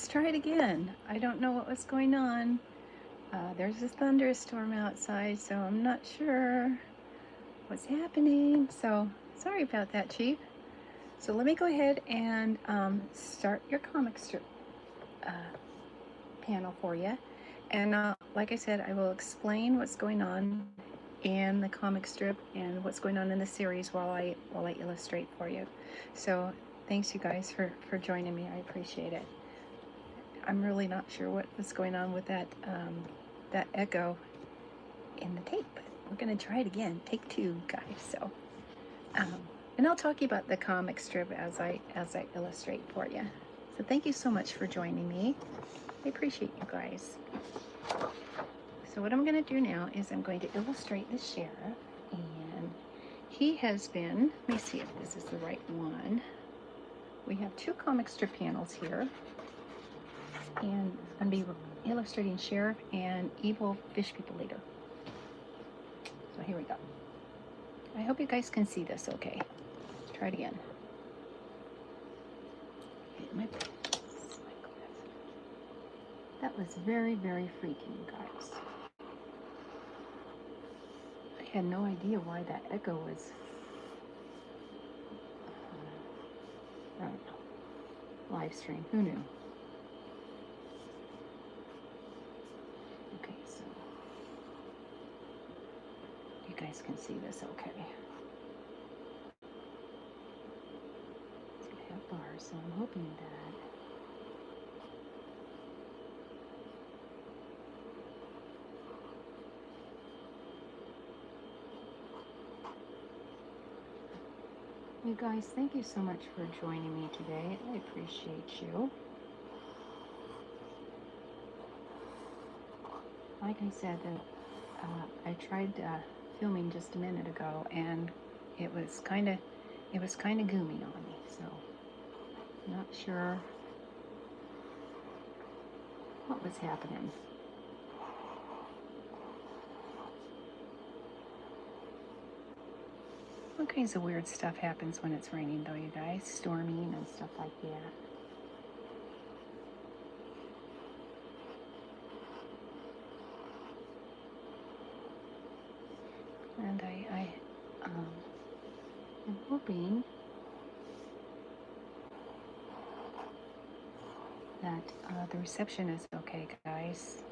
try it again. I don't know what was going on. There's a thunderstorm outside, so I'm not sure what's happening. So sorry about that, Chief. So let me go ahead and start your comic strip uh, panel for you. And like I said, I will explain what's going on in the comic strip and what's going on in the series while I illustrate for you. So thanks you guys for joining me. I appreciate it. I'm really not sure what was going on with that echo in the tape, but we're gonna try it again. Take two, guys. So, and I'll talk about the comic strip as I illustrate for you. So thank you so much for joining me. I appreciate you guys. So what I'm gonna do now is I'm going to illustrate the sheriff, and he has been. Let me see if this is the right one. We have two comic strip panels here. And I'm going to be illustrating Sheriff and Evil Fish People Leader. So here we go. I hope you guys can see this okay. Let's try it again. Okay, that was very, very freaky, you guys. I had no idea why that echo was, I don't know, live stream. Who knew? Okay, so you guys can see this okay. It's going to have bars, so I'm hoping that you guys, thank you so much for joining me today. I appreciate you. Like I said, I tried filming just a minute ago, and it was kind of goomy on me. So not sure what was happening. All kinds of weird stuff happens when it's raining, though, you guys. Storming and stuff like that. And I'm hoping that the reception is okay, guys.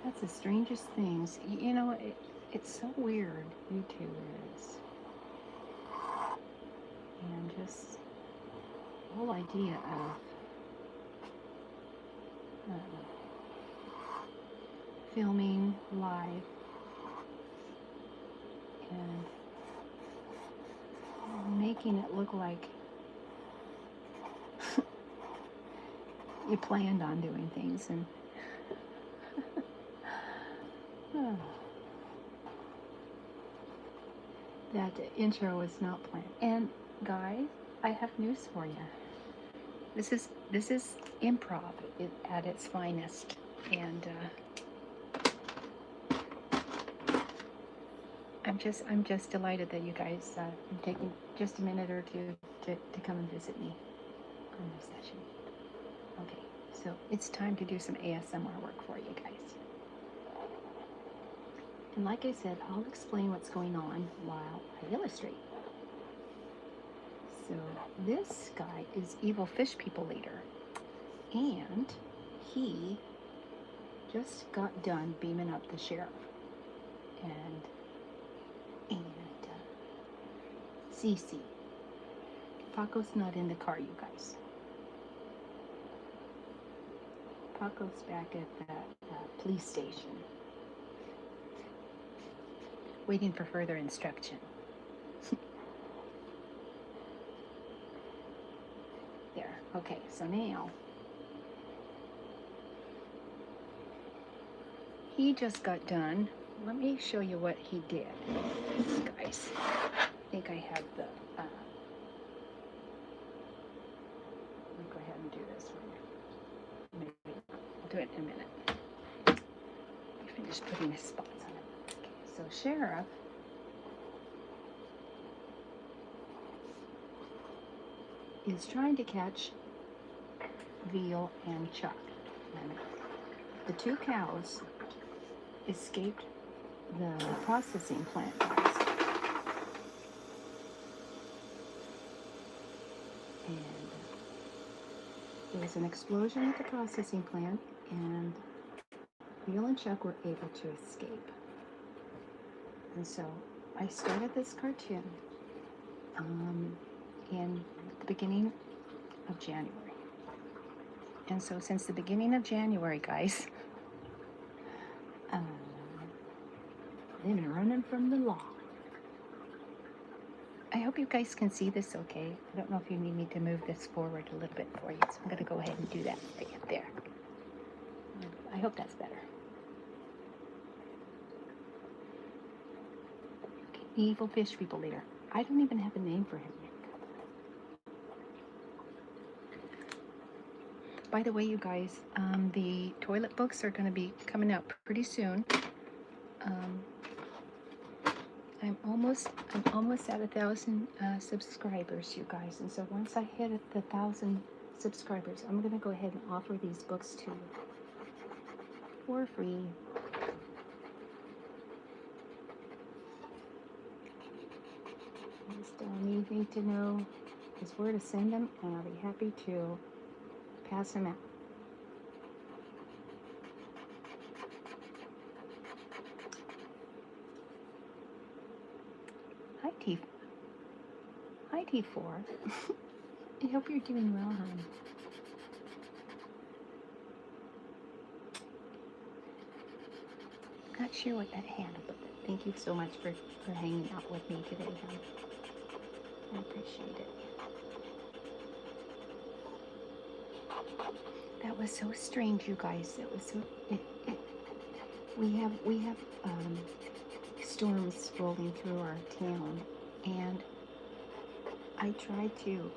That's the strangest things. You know, it's so weird, YouTube is. And just the whole idea of filming live and making it look like you planned on doing things, and that intro was not planned. And guys, I have news for you. This is improv at its finest, and I'm just delighted that you guys are taking just a minute or two to come and visit me on this session. Okay, so it's time to do some ASMR work for you guys. And like I said, I'll explain what's going on while I illustrate. So this guy is Evil Fish People Leader, and he just got done beaming up the sheriff, and Cece. Paco's not in the car, you guys. Paco's back at the police station, waiting for further instruction. There. Okay, so now he just got done. Let me show you what he did, guys. I think I have the. Let me go ahead and do this for you. Maybe I'll do it in a minute. I finished putting his spots on it. Okay, so Sheriff is trying to catch Veal and Chuck. And the two cows escaped the processing plant, guys. And there was an explosion at the processing plant, and Veal and Chuck were able to escape. And so I started this cartoon in the beginning of January. And so since the beginning of January, guys, they've been running from the law. I hope you guys can see this okay. I don't know if you need me to move this forward a little bit for you, so I'm going to go ahead and do that for you. There. I hope that's better. Okay, evil fish people leader. I don't even have a name for him yet. By the way, you guys, the toilet books are going to be coming out pretty soon. I'm almost at 1,000 subscribers, you guys, and so once I hit the 1,000 subscribers, I'm going to go ahead and offer these books to you for free. Just anything to know is where to send them, and I'll be happy to pass them out. Hi, T4. I hope you're doing well, hon. Not sure what that handle, but thank you so much for hanging out with me today, hon. I appreciate it. That was so strange, you guys. It was so. We have storms rolling through our town, and I tried to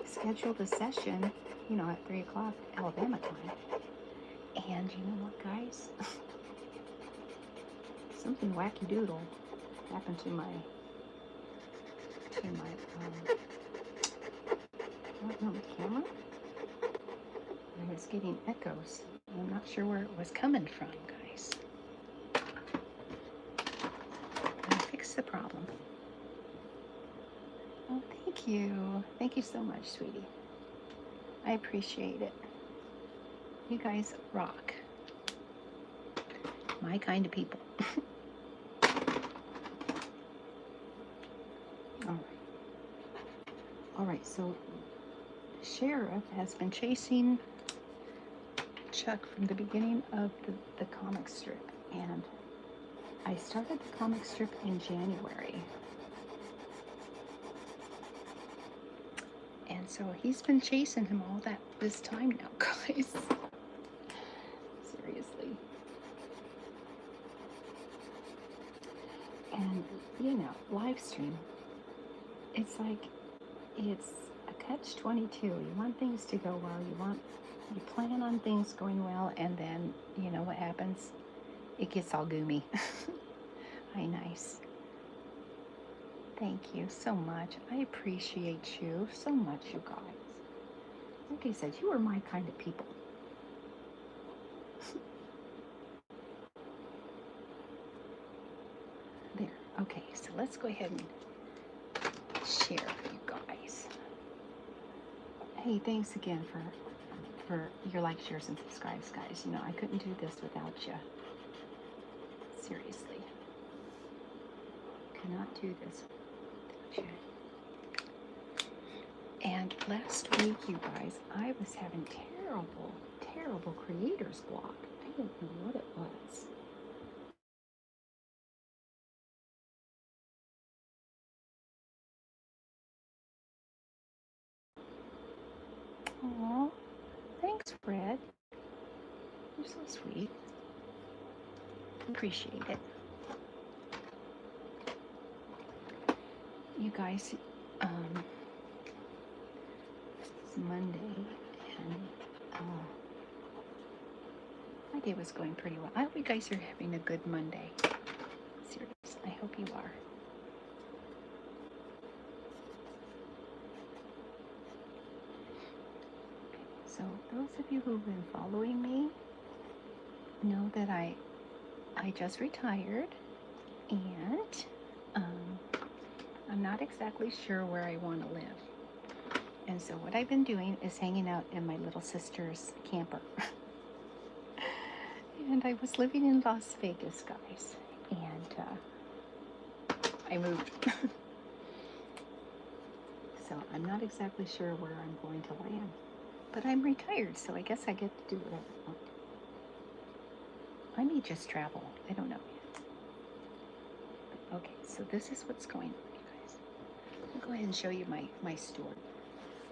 schedule the session, you know, at 3 o'clock Alabama time. And you know what, guys? Something wacky doodle happened to my camera. I was getting echoes. I'm not sure where it was coming from, guys. I fixed the problem. Oh, thank you. Thank you so much, sweetie. I appreciate it. You guys rock. My kind of people. All right, so Sheriff has been chasing Chuck from the beginning of the comic strip, and I started the comic strip in January. And so he's been chasing him all this time now, guys. Seriously. And, you know, live stream, it's like, it's a catch-22. You want things to go well. You plan on things going well, and then, you know what happens? It gets all goomy. Hi, nice. Thank you so much. I appreciate you so much, you guys. Like I said, you are my kind of people. There. Okay, so let's go ahead and share, you guys. Hey, thanks again for your likes, shares, and subscribes, guys. You know, I couldn't do this without you. Seriously. Cannot do this without you. And last week, you guys, I was having terrible creator's block. I didn't know what it was. Aw, thanks, Fred. You're so sweet. Appreciate it. You guys, it's Monday, and my day was going pretty well. I hope you guys are having a good Monday. Seriously, I hope you are. So those of you who've been following me know that I just retired, and um, I'm not exactly sure where I want to live. And so what I've been doing is hanging out in my little sister's camper. And I was living in Las Vegas, guys, and I moved. So I'm not exactly sure where I'm going to land. But I'm retired, so I guess I get to do whatever I want. I may just travel. I don't know yet. But okay, so this is what's going on, you guys. I'll go ahead and show you my store.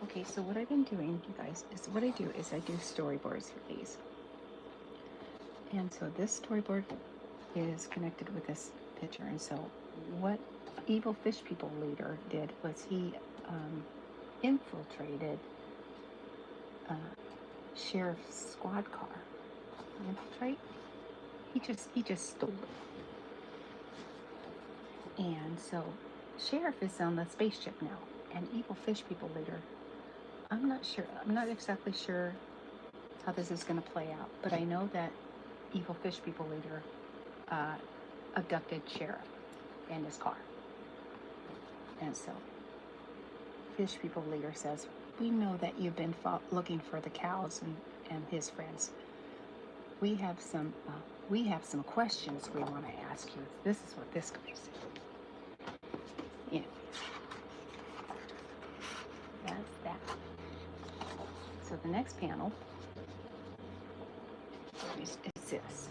Okay, so what I've been doing, you guys, is what I do storyboards for these. And so this storyboard is connected with this picture. And so what Evil Fish People leader did was he infiltrated sheriff's squad car. Infiltrate? He just stole it. And so sheriff is on the spaceship now, and Evil Fish People leader, I'm not exactly sure how this is going to play out, but I know that Evil Fish People leader abducted sheriff in his car. And so Fish People leader says, we know that you've been looking for the cows and his friends. We have some questions we want to ask you. This is what this guy said. Yeah, that's that. So the next panel is this.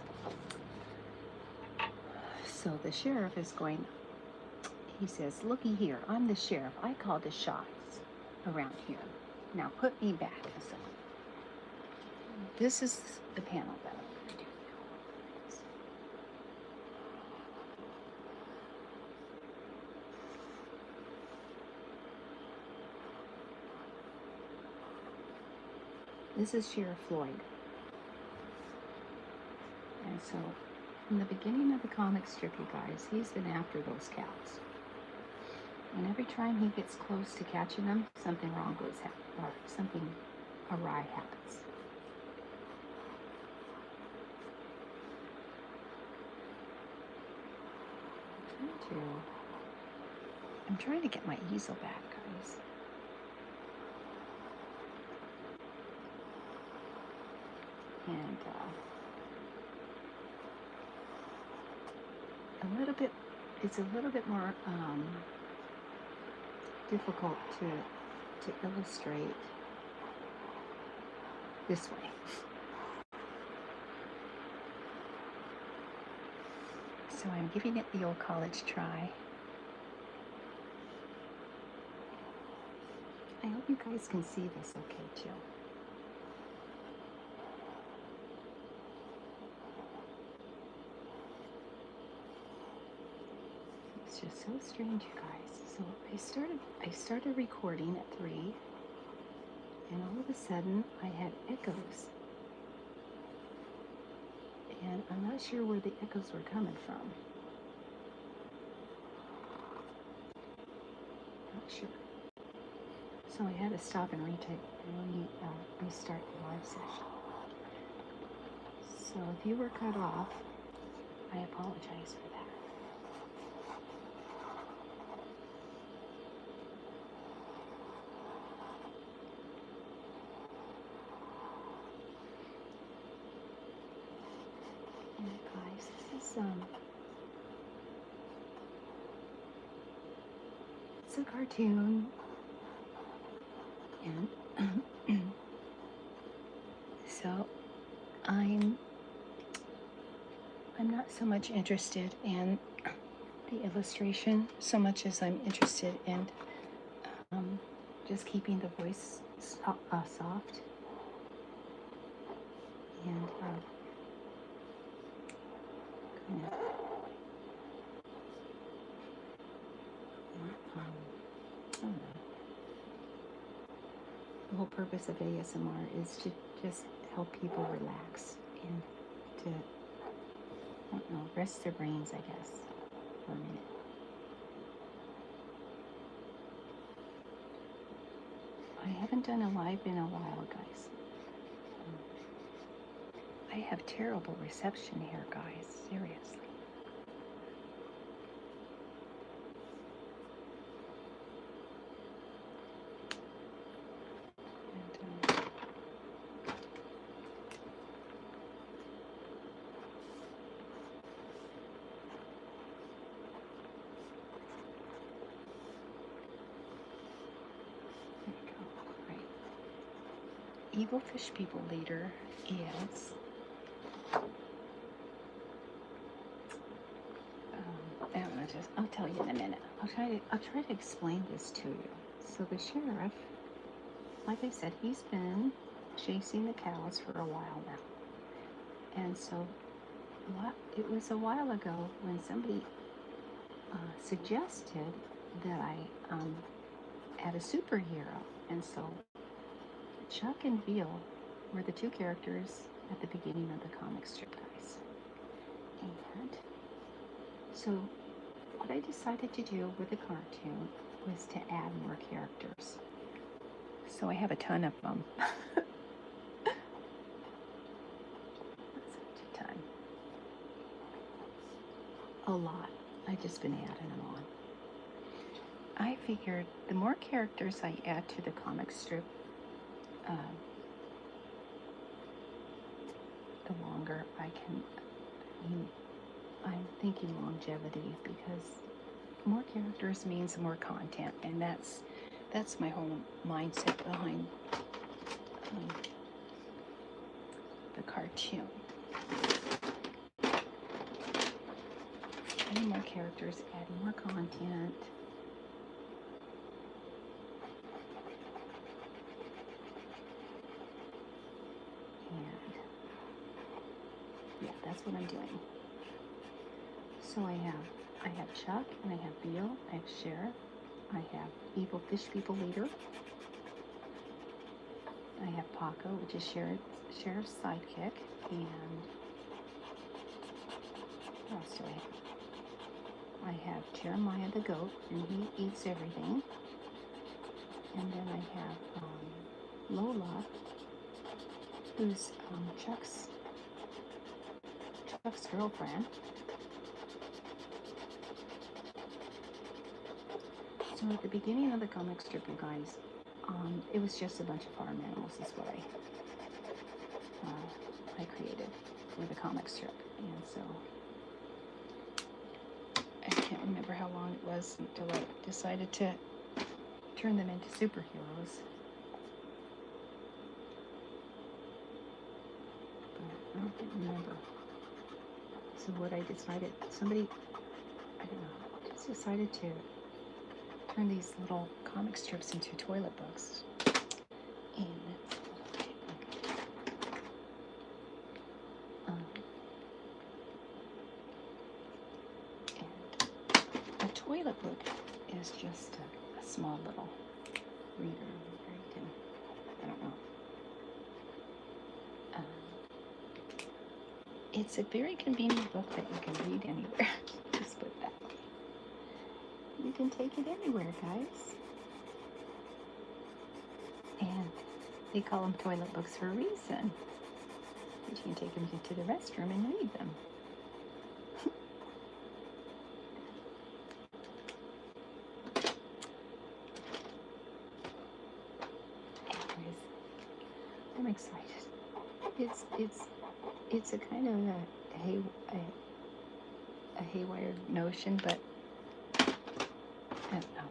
So the sheriff is going, he says, looky here, I'm the sheriff. I call the shots around here. Now put me back a second. This is the panel that I'm going to do now. This is Sheriff Floyd. And so in the beginning of the comic strip, you guys, he's been after those cows. And every time he gets close to catching them, something wrong goes or something awry happens. I'm trying to get my easel back, guys. And it's a little bit more difficult to illustrate this way. So I'm giving it the old college try. I hope you guys can see this okay too. It's just so strange, you guys. So I started recording at 3, and all of a sudden I had echoes. And I'm not sure where the echoes were coming from. Not sure. So I had to stop and restart the live session. So if you were cut off, I apologize for that. And guys, this is it's a cartoon, and so I'm not so much interested in the illustration so much as I'm interested in just keeping the voice soft and I don't know. The whole purpose of ASMR is to just help people relax and to, I don't know, rest their brains, I guess, for a minute. I haven't done a live in a while, guys. have terrible reception here, guys. Seriously. And, there we go. All right. Evil Fish People leader is I'll tell you in a minute. I'll try to explain this to you. So the sheriff, like I said, he's been chasing the cows for a while now. And so it was a while ago when somebody suggested that I add a superhero. And so Chuck and Veal were the two characters at the beginning of the comic strip, guys. And so what I decided to do with the cartoon was to add more characters. So I have a ton of them. That's a ton. A lot. I've just been adding them on. I figured the more characters I add to the comic strip, the longer I can. I'm thinking longevity, because more characters means more content, and that's my whole mindset behind the cartoon. Adding more characters, adding more content. And yeah, that's what I'm doing. So I have Chuck, and I have Veal, I have Sheriff, I have Evil Fish People leader, I have Paco, which is Sheriff's sidekick, and what else do I have? I have Jeremiah the goat, and he eats everything. And then I have Lola, who's Chuck's girlfriend. So at the beginning of the comic strip, you guys, it was just a bunch of farm animals is what I created for the comic strip. And so I can't remember how long it was until I decided to turn them into superheroes. But I don't remember. So what I decided, I don't know, just decided to turn these little comic strips into toilet books. And a toilet book is just a small little reader where you can, I don't know. It's a very convenient book that you can read anywhere. Just put that. You can take it anywhere, guys. And they call them toilet books for a reason. But you can take them to the restroom and read them. Anyways, I'm excited. It's a kind of a haywire notion, but I don't know.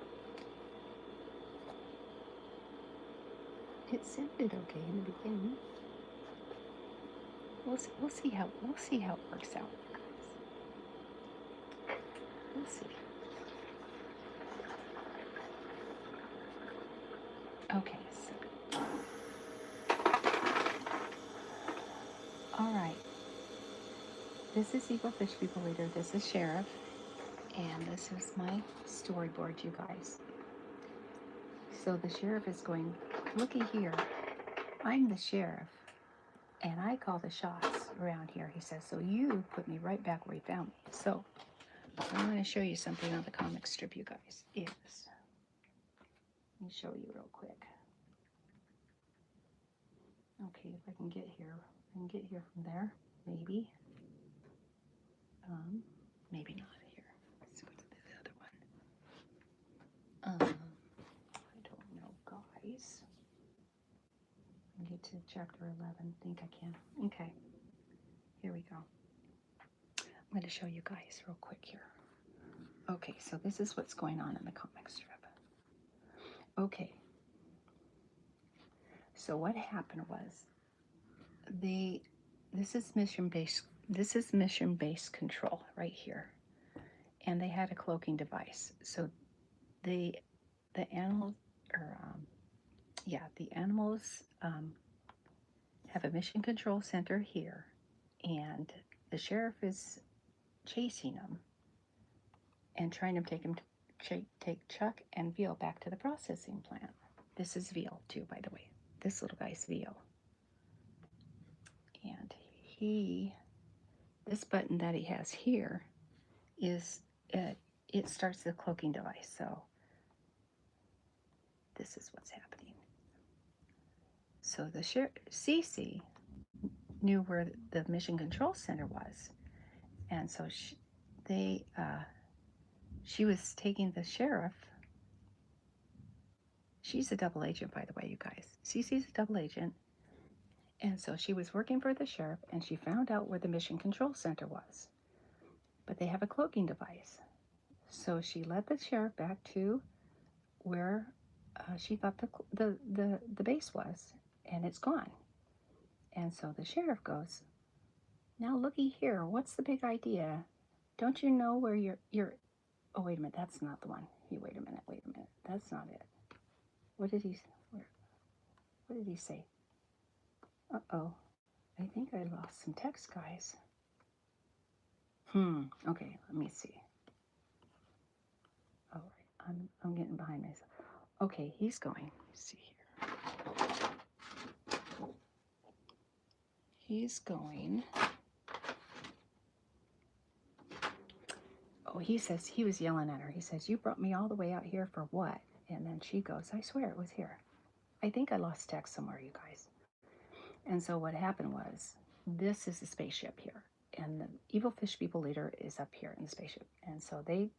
It sounded okay in the beginning. We'll see how it works out, guys. We'll see. Okay, so all right. This is Evil Fish People leader. This is Sheriff, and this is my storyboard, you guys. So the sheriff is going, looky here, I'm the sheriff, and I call the shots around here, he says, so you put me right back where you found me. So I'm going to show you something on the comic strip, you guys. Let me show you real quick. Okay, if I can get here. I can get here from there, maybe. Maybe not here. Let's go to the other one. I don't know, guys. I can get to chapter 11. Think I can. Okay, here we go. I'm going to show you guys real quick here. Okay, so this is what's going on in the comic strip. Okay, so what happened was this is mission based control right here, and they had a cloaking device. So the animals the animals have a mission control center here, and the sheriff is chasing them and trying to take Chuck and Veal back to the processing plant. This is Veal too, by the way. This little guy's Veal. And this button that he has here is, it starts the cloaking device. So this is what's happening. So the Cece knew where the mission control center was. And so she was taking the sheriff. She's a double agent, by the way, you guys. Cece's a double agent. And so she was working for the sheriff, and she found out where the mission control center was. But they have a cloaking device. So she led the sheriff back to where she thought the base was, and it's gone. And so the sheriff goes, "Now looky here, what's the big idea? Don't you know where you're oh, wait a minute, that's not the one. Wait a minute, that's not it. What did he say? Uh-oh, I think I lost some text, guys. Okay, let me see. All right, I'm getting behind myself. Okay, he's going. Let's see here. He's going. Oh, he says, he was yelling at her. He says, "You brought me all the way out here for what?" And then she goes, "I swear it was here." I think I lost text somewhere, you guys. And so what happened was, this is the spaceship here, and the evil fish people leader is up here in the spaceship. And so they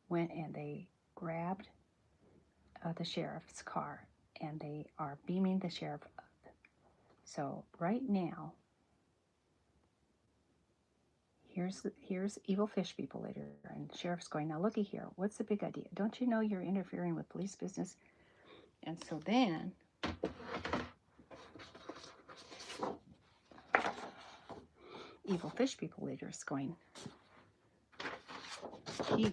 went and they grabbed the sheriff's car, and they are beaming the sheriff up. So right now, here's evil fish people leader, and the sheriff's going, "Now looky here, what's the big idea? Don't you know you're interfering with police business?" And so then evil fish people leader is going, he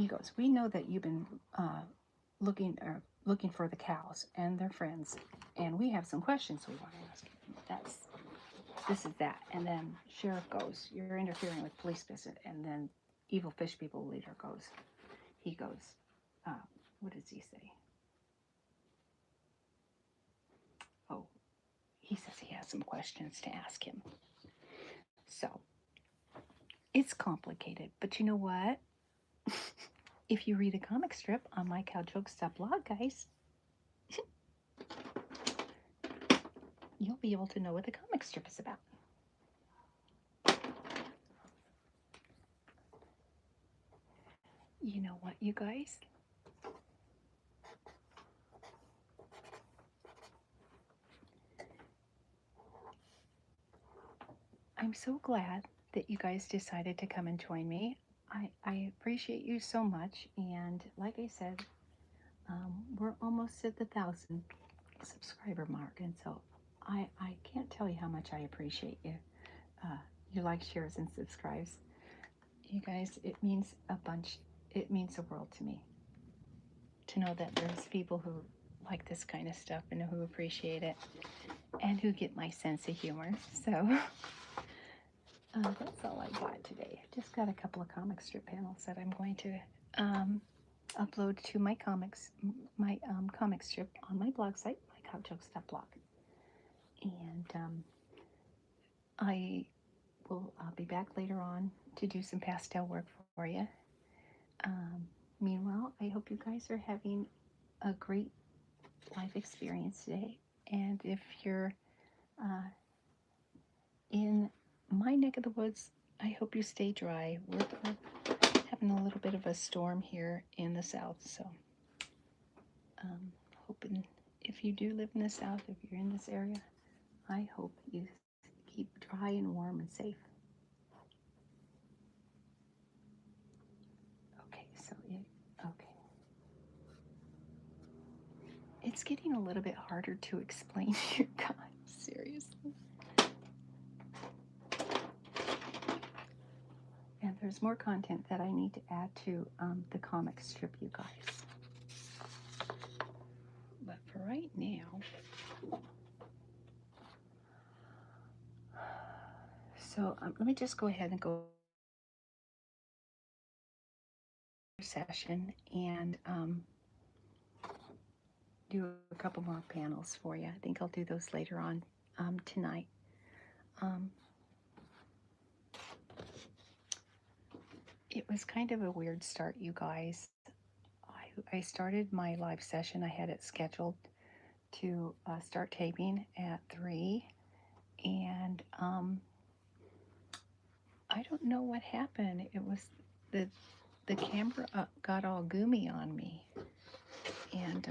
goes, "We know that you've been looking for the cows and their friends, and we have some questions we want to ask you." This is that. And then sheriff goes, "You're interfering with police business." And then evil fish people leader goes, what does he say? Oh, he says he has some questions to ask him. So it's complicated, but you know what? If you read a comic strip on my CowJokes.blog, guys, you'll be able to know what the comic strip is about. You know what, you guys? I'm so glad that you guys decided to come and join me. I appreciate you so much, and like I said, we're almost at the 1,000 subscriber mark, and so I can't tell you how much I appreciate you. You like, shares, and subscribes. You guys, it means a bunch. It means the world to me to know that there's people who like this kind of stuff and who appreciate it and who get my sense of humor. So that's all I got today. Just got a couple of comic strip panels that I'm going to upload to my comic strip on my blog site, mycowjokes.blog. And I will be back later on to do some pastel work for you. Meanwhile, I hope you guys are having a great life experience today, And if you're in my neck of the woods, I hope you stay dry. We're having a little bit of a storm here in the south, so hoping if you do live in the south, if you're in this area, I hope you keep dry and warm and safe. Okay, okay. It's getting a little bit harder to explain to you guys, seriously. And there's more content that I need to add to the comic strip, you guys. But for right now, so let me just go ahead and go session and do a couple more panels for you. I think I'll do those later on tonight. It was kind of a weird start, you guys. I started my live session. I had it scheduled to start taping at 3, and I don't know what happened. It was the camera got all goomy on me, and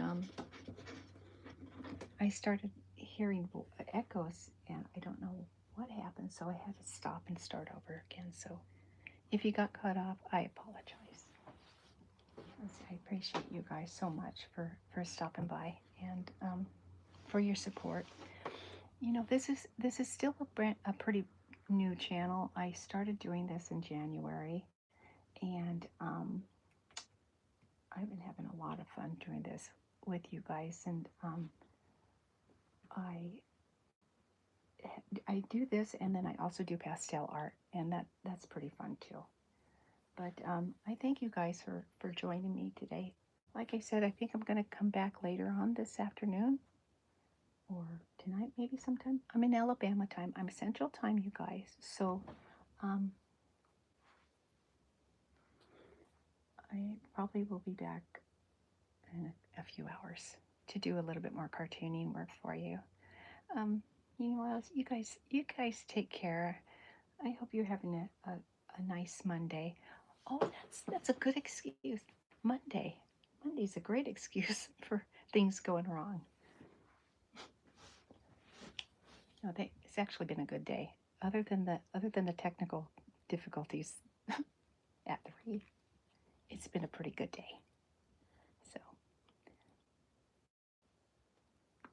I started hearing echoes, and I don't know what happened, so I had to stop and start over again. So if you got cut off, I apologize. I appreciate you guys so much for stopping by and for your support. You know, this is still a pretty new channel. I started doing this in January, and I've been having a lot of fun doing this with you guys. And I do this, and then I also do pastel art, and that's pretty fun too. But I thank you guys for joining me today. Like I said, I think I'm going to come back later on this afternoon or tonight, maybe sometime. I'm in Alabama time. I'm Central Time, you guys. So I probably will be back in a few hours to do a little bit more cartooning work for you. You know what else? You guys take care. I hope you're having a nice Monday. Oh, that's a good excuse. Monday's a great excuse for things going wrong. No, it's actually been a good day. Other than the technical difficulties at 3, it's been a pretty good day. So,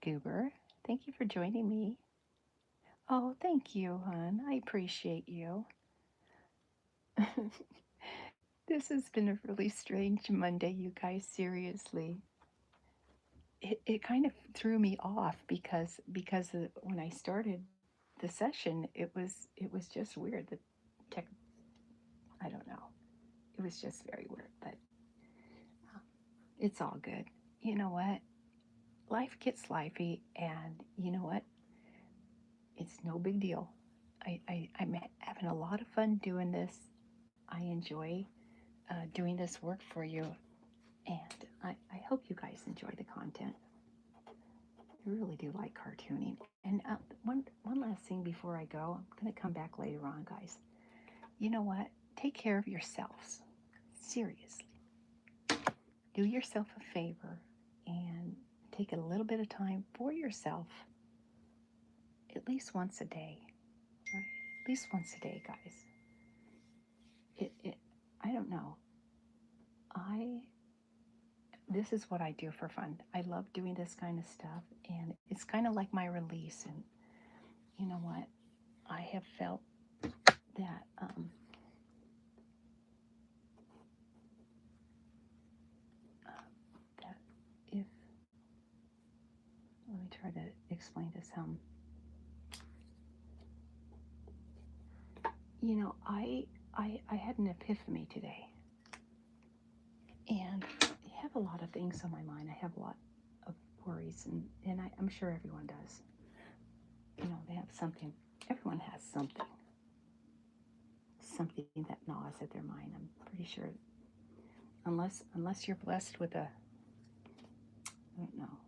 Goober, thank you for joining me. Oh, thank you, hon. I appreciate you. This has been a really strange Monday, you guys, seriously. It kind of threw me off because when I started the session, it was just weird. The tech, I don't know. It was just very weird, but it's all good. You know what? Life gets lifey, and you know what? It's no big deal. I'm having a lot of fun doing this. I enjoy doing this work for you, and I hope you guys enjoy the content. I really do like cartooning. And one last thing before I go, I'm going to come back later on, guys. You know what? Take care of yourselves. Seriously. Do yourself a favor and take a little bit of time for yourself at least once a day. Right? At least once a day, guys. I don't know. This is what I do for fun. I love doing this kind of stuff, and it's kind of like my release. And you know what? I have felt that that if let me try to explain this. You know, I had an epiphany today, and I have a lot of things on my mind. I have a lot of worries, and I'm sure everyone does. You know, they have something. Everyone has something that gnaws at their mind. I'm pretty sure, unless you're blessed with I don't know,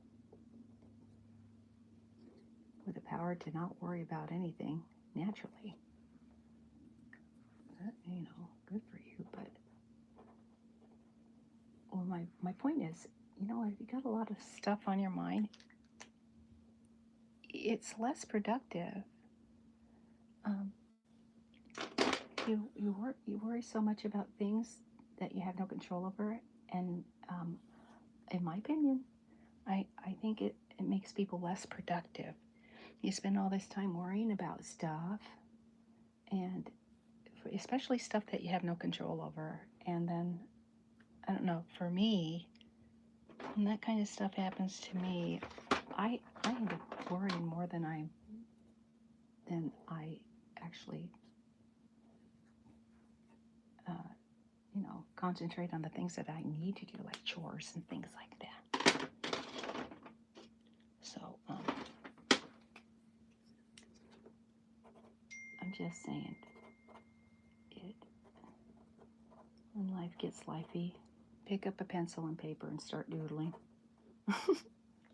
power to not worry about anything naturally. You know, good for you. But well, my point is, you know, if you got a lot of stuff on your mind, it's less productive. Um, you worry so much about things that you have no control over, and in my opinion, I think it makes people less productive. You spend all this time worrying about stuff, and especially stuff that you have no control over. And then, I don't know, for me, when that kind of stuff happens to me, I end up worrying more than I actually, uh, you know, concentrate on the things that I need to do, like chores and things like that. So, I'm just saying, when life gets lifey, pick up a pencil and paper and start doodling.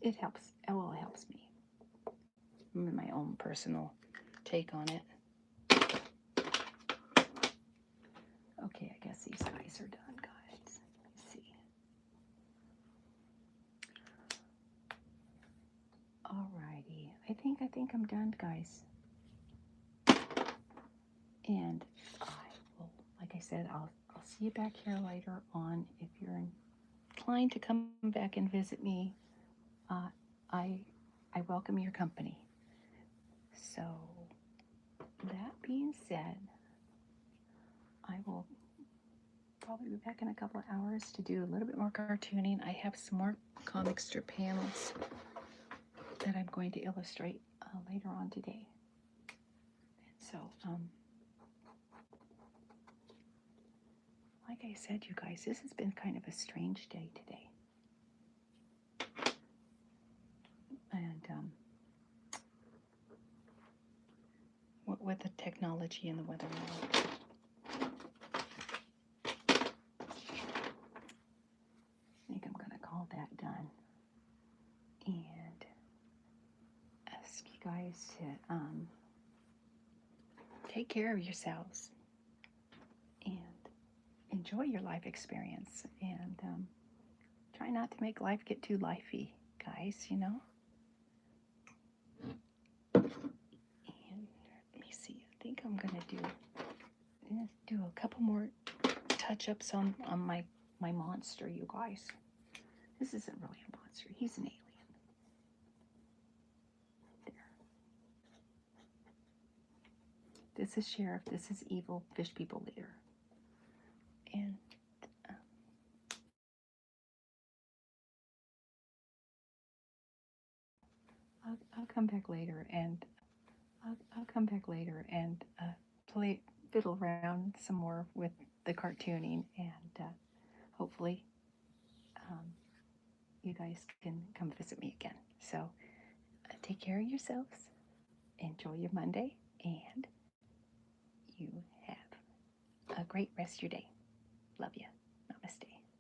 It helps. Well, it helps me. My own personal take on it. Okay, I guess these guys are done, guys. Let's see. Alrighty, I think I'm done, guys. And I will, like I said, I'll see you back here later on. If you're inclined to come back and visit me, I welcome your company. So that being said, I will probably be back in a couple of hours to do a little bit more cartooning. I have some more comic strip panels that I'm going to illustrate later on today. So, like I said, you guys, this has been kind of a strange day today. And with the technology and the weather now. I think I'm going to call that done. And ask you guys to take care of yourselves and enjoy your life experience. And try not to make life get too lifey, guys, you know? And let me see, I think I'm going to do a couple more touch-ups on my monster, you guys. This isn't really a monster. He's an alien. There. This is Sheriff. This is Evil Fish People Leader. And I'll come back later and I'll come back later and fiddle around some more with the cartooning, and hopefully you guys can come visit me again. So take care of yourselves, enjoy your Monday, and you have a great rest of your day. Love you.